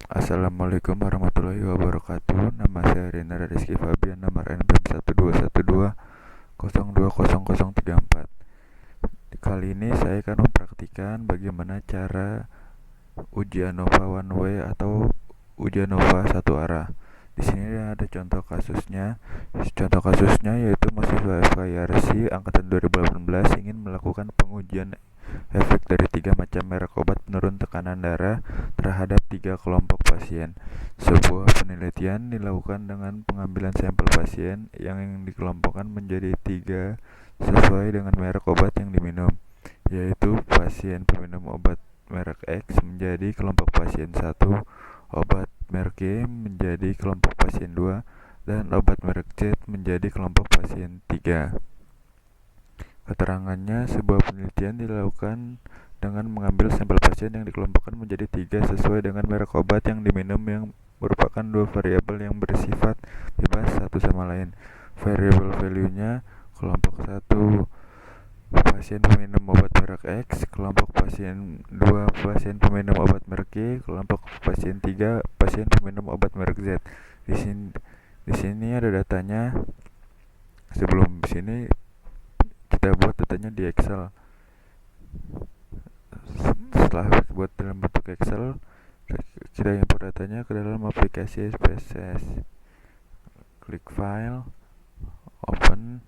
Assalamualaikum warahmatullahi wabarakatuh. Nama saya Rina Rizky Fabian, nomor NPM 12120200034. Kali ini saya akan mempraktikkan bagaimana cara uji ANOVA one way atau uji ANOVA satu arah. Di sini ada contoh kasusnya. Contoh kasusnya yaitu mahasiswa FKIRC angkatan 2018 ingin melakukan pengujian efek dari 3 macam merek obat penurun tekanan darah terhadap 3 kelompok pasien. Sebuah penelitian dilakukan dengan pengambilan sampel pasien yang dikelompokkan menjadi 3 sesuai dengan merek obat yang diminum, yaitu pasien peminum obat merek X menjadi kelompok pasien 1, obat merek Y menjadi kelompok pasien 2, dan obat merek Z menjadi kelompok pasien 3. Keterangannya, sebuah penelitian dilakukan dengan mengambil sampel pasien yang dikelompokkan menjadi 3 sesuai dengan merek obat yang diminum yang merupakan 2 variabel yang bersifat bebas satu sama lain. Variabel value-nya kelompok 1 pasien peminum obat merek X, kelompok pasien 2 pasien peminum obat merek Y, kelompok pasien 3 pasien peminum obat merek Z. Di sini ada datanya. Sebelum sini kita buat datanya di Excel. Setelah buat dalam bentuk Excel, kita import datanya ke dalam aplikasi SPSS. Klik file, open,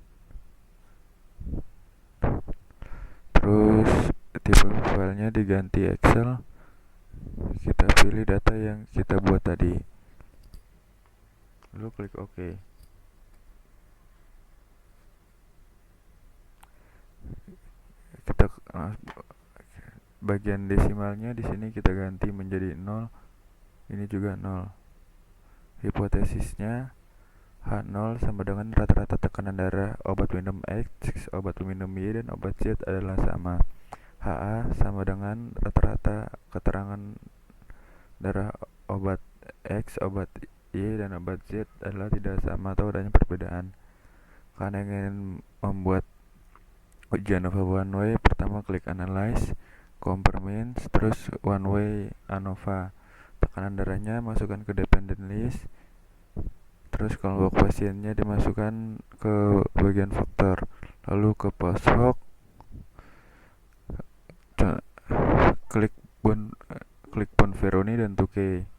terus tipe filenya diganti Excel. Kita pilih data yang kita buat tadi, lalu klik OK. Kita bagian desimalnya di sini kita ganti menjadi 0. Ini juga 0. Hipotesisnya H0 sama dengan rata-rata tekanan darah obat minum X, obat minum Y, dan obat Z adalah sama. HA sama dengan rata-rata keterangan darah obat X, obat Y, dan obat Z adalah tidak sama atau adanya perbedaan. Karena ingin membuat ujian ANOVA one way, pertama klik analyze, compare means, terus one way ANOVA. Tekanan darahnya masukkan ke dependent list, terus kelompok pasiennya dimasukkan ke bagian faktor, lalu ke post hoc, klik Bonferroni dan Tukey,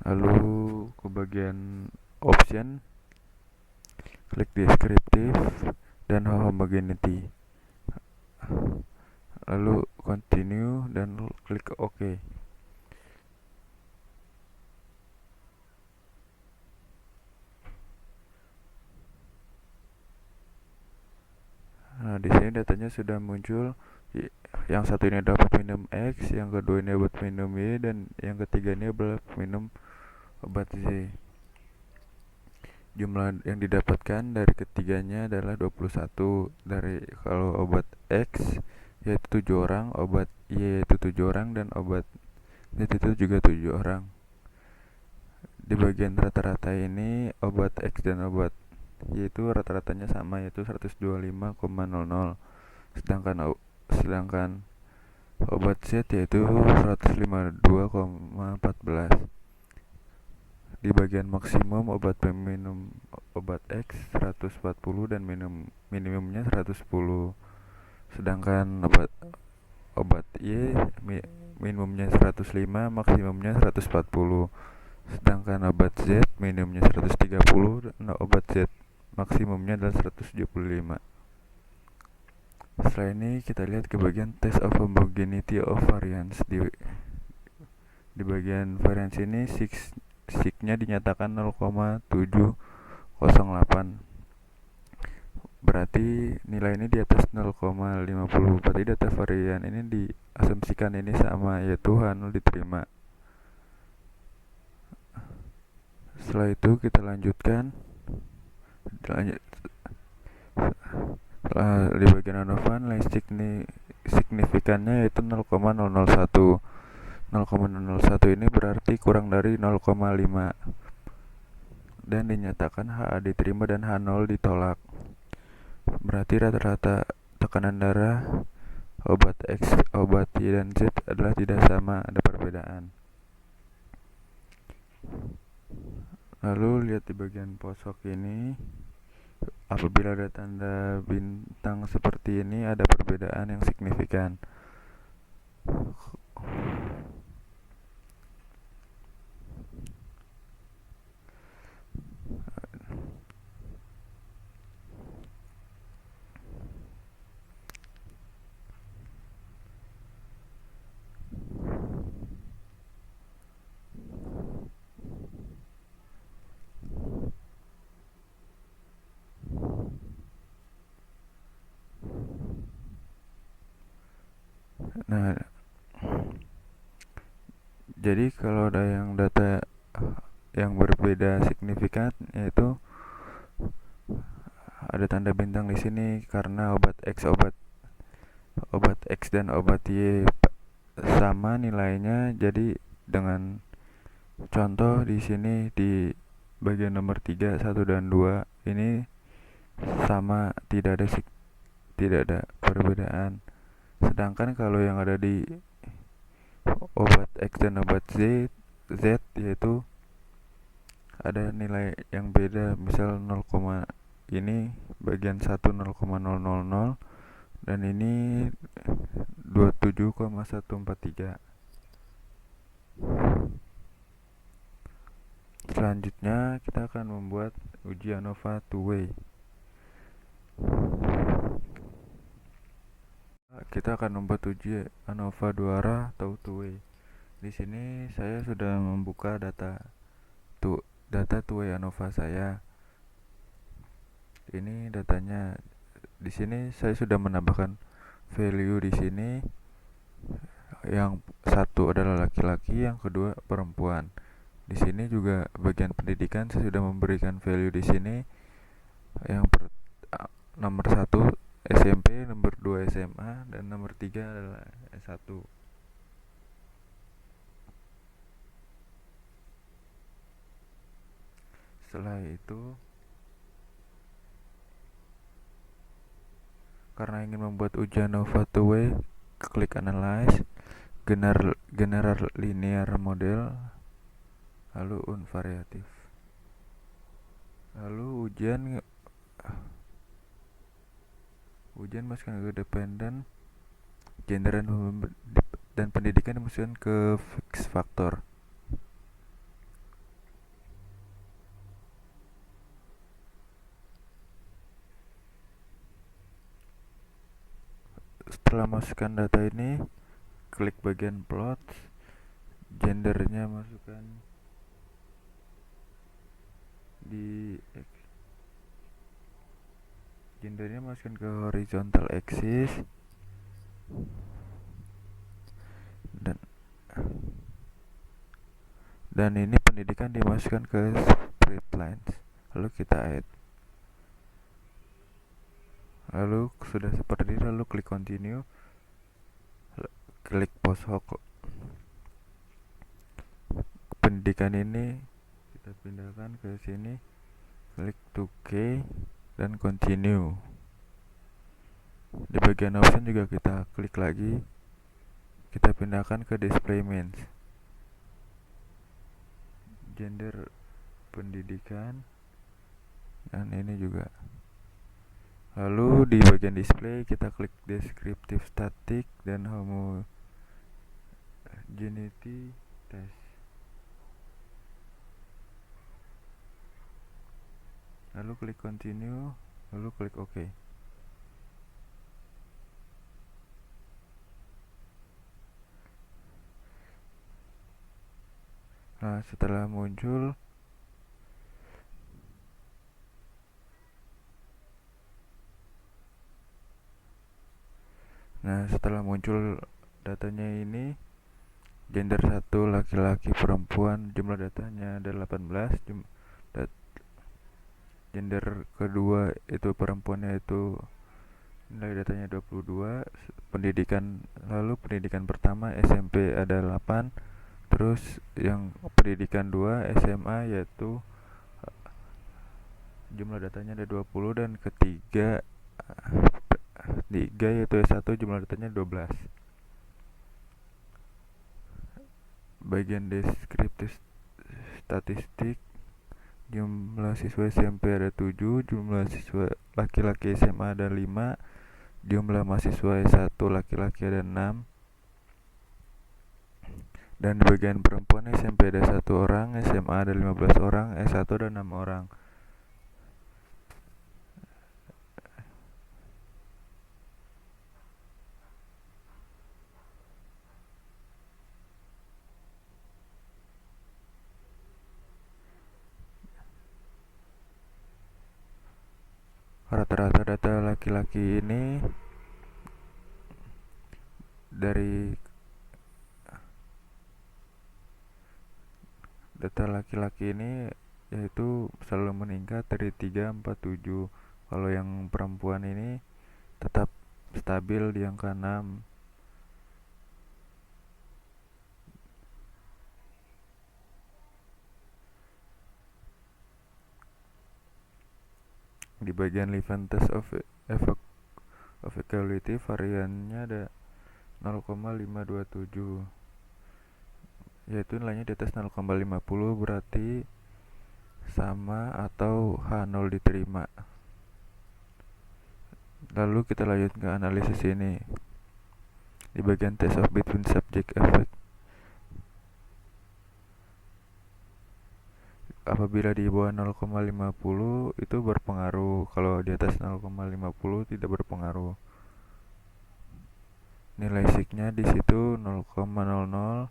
lalu ke bagian option, klik descriptive dan homogeneity, lalu continue dan klik OK. Nah, di sini datanya sudah muncul. Yang satu ini dapat minum X, yang kedua ini obat minum Y, dan yang ketiga ini obat minum obat Z. Jumlah yang didapatkan dari ketiganya adalah 21. Dari kalau obat X yaitu 7 orang, obat Y yaitu 7 orang, dan obat Z itu juga 7 orang. Di bagian rata-rata ini obat X dan obat Y itu rata-ratanya sama, yaitu 125,00. Sedangkan obat Z yaitu 152,14. Di bagian maksimum obat peminum obat X 140 dan minimumnya 110. Sedangkan obat Y minimumnya 105, maksimumnya 140. Sedangkan obat Z minimumnya 130 dan obat Z maksimumnya adalah 175. Setelah ini kita lihat ke bagian test of homogeneity of variance. Di bagian variance ini sig-nya dinyatakan 0,708. Berarti nilai ini di atas 0,50. Berarti data varian ini diasumsikan ini sama, yaitu H0 diterima. Setelah itu kita lanjutkan. Di bagian ANOVA nilai signifikannya yaitu 0,001. 0,001 ini berarti kurang dari 0,5 dan dinyatakan HA diterima dan H0 ditolak. Berarti rata-rata tekanan darah obat X, obat Y, dan Z adalah tidak sama, ada perbedaan. Lalu lihat di bagian posok ini, apabila ada tanda bintang seperti ini, ada perbedaan yang signifikan. Nah, jadi kalau ada yang data yang berbeda signifikan, yaitu ada tanda bintang di sini karena obat X dan obat Y sama nilainya. Jadi dengan contoh di sini di bagian nomor 3, 1 dan 2 ini sama, tidak ada perbedaan. Sedangkan kalau yang ada di obat X dan obat Z yaitu ada nilai yang beda, misal 0, ini bagian 1 0,000 dan ini 27,143. Selanjutnya kita akan membuat uji ANOVA two-way. Kita akan membuat uji ANOVA dua arah atau two-way. Di sini saya sudah membuka data two-way ANOVA saya. Ini datanya. Di sini saya sudah menambahkan value di sini. Yang satu adalah laki-laki, yang kedua perempuan. Di sini juga bagian pendidikan saya sudah memberikan value di sini. Yang nomor 1 SMP, nomor 2 SMA, dan nomor 3 adalah S1. Setelah itu, karena ingin membuat ujian ANOVA two-way, klik Analyze, General Linear Model, lalu unvariatif. Lalu ujian masukkan ke dependent, gender dan pendidikan dimasukkan ke fix factor. Setelah masukkan data ini, klik bagian plot, gendernya masukkan ke horizontal axis, dan ini pendidikan dimasukkan ke spread lines. Lalu kita add. Lalu sudah seperti ini, lalu klik continue, klik posok. Pendidikan ini kita pindahkan ke sini, klik 2K dan continue. Di bagian option juga kita klik lagi, kita pindahkan ke display means, gender pendidikan, dan ini juga. Lalu di bagian display kita klik descriptive static dan homogeneity test. Lalu klik continue, lalu klik OK. Nah, setelah muncul datanya ini, gender 1 laki-laki perempuan, jumlah datanya ada 18, gender kedua itu perempuannya itu nilai datanya 22, lalu pendidikan pertama SMP ada 8, terus yang pendidikan 2 SMA yaitu jumlah datanya ada 20, dan ketiga 3 yaitu S1 jumlah datanya 12. Bagian deskriptif statistik, jumlah siswa SMP ada 7, jumlah siswa laki-laki SMA ada 5, jumlah mahasiswa S1 laki-laki ada 6, dan di bagian perempuan SMP ada 1 orang, SMA ada 15 orang, S1 ada 6 orang. Rata-rata data laki-laki ini dari yaitu selalu meningkat dari 3, 4, 7. Kalau yang perempuan ini tetap stabil di angka 6. Di bagian Leventhal of equality variannya ada 0,527, yaitu nilainya di atas 0,50 berarti sama atau H0 diterima. Lalu kita lanjut ke analisis ini. Di bagian test of between subject effect, apabila di bawah 0,50 itu berpengaruh, kalau di atas 0,50 tidak berpengaruh. Nilai signya di situ 0,00,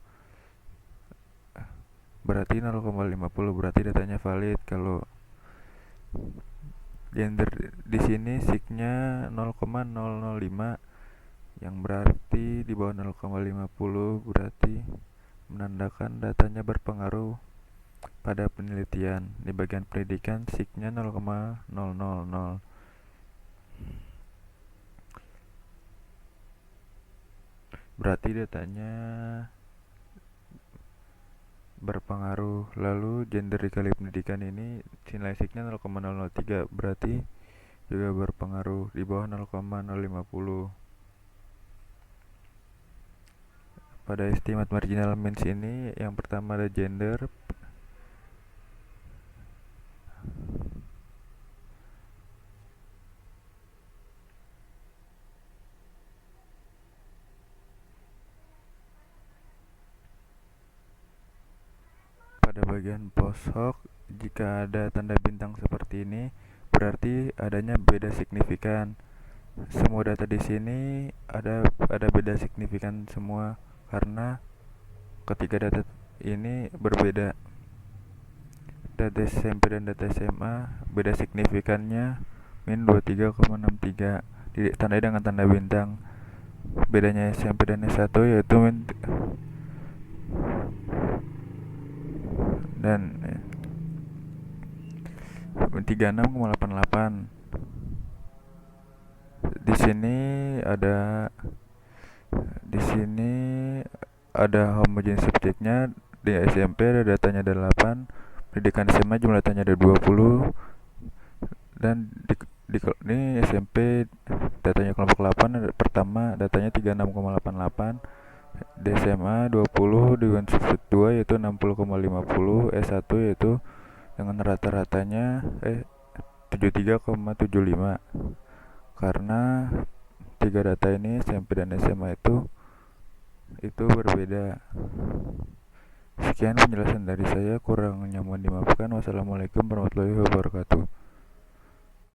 berarti 0,50 berarti datanya valid. Kalau gender di sini signya 0,005 yang berarti di bawah 0,50 berarti menandakan datanya berpengaruh pada penelitian. Di bagian pendidikan signya 0,000, berarti datanya berpengaruh. Lalu gender dikali pendidikan ini nilai signya 0,003 berarti juga berpengaruh di bawah 0,050. Pada estimate marginal means ini yang pertama ada gender, pada bagian post hoc jika ada tanda bintang seperti ini berarti adanya beda signifikan. Semua data di sini ada beda signifikan semua karena ketiga data ini berbeda. Data SMP dan data SMA beda signifikannya min 23,63 ditandai dengan tanda bintang. Bedanya SMP dan S1 yaitu min dan 36,88. Di sini ada homogeneous subjeknya. Di SMP ada datanya ada 8, pendidikan SMA jumlah datanya ada 20, dan ini SMP datanya kelompok 8 pertama datanya 36,88, di SMA 20, di Unsur 2 yaitu 60,50, S1 yaitu dengan rata-ratanya 73,75. Karena tiga data ini SMP dan SMA itu berbeda. Sekian penjelasan dari saya, kurangnya mohon dimaafkan. Wassalamualaikum warahmatullahi wabarakatuh.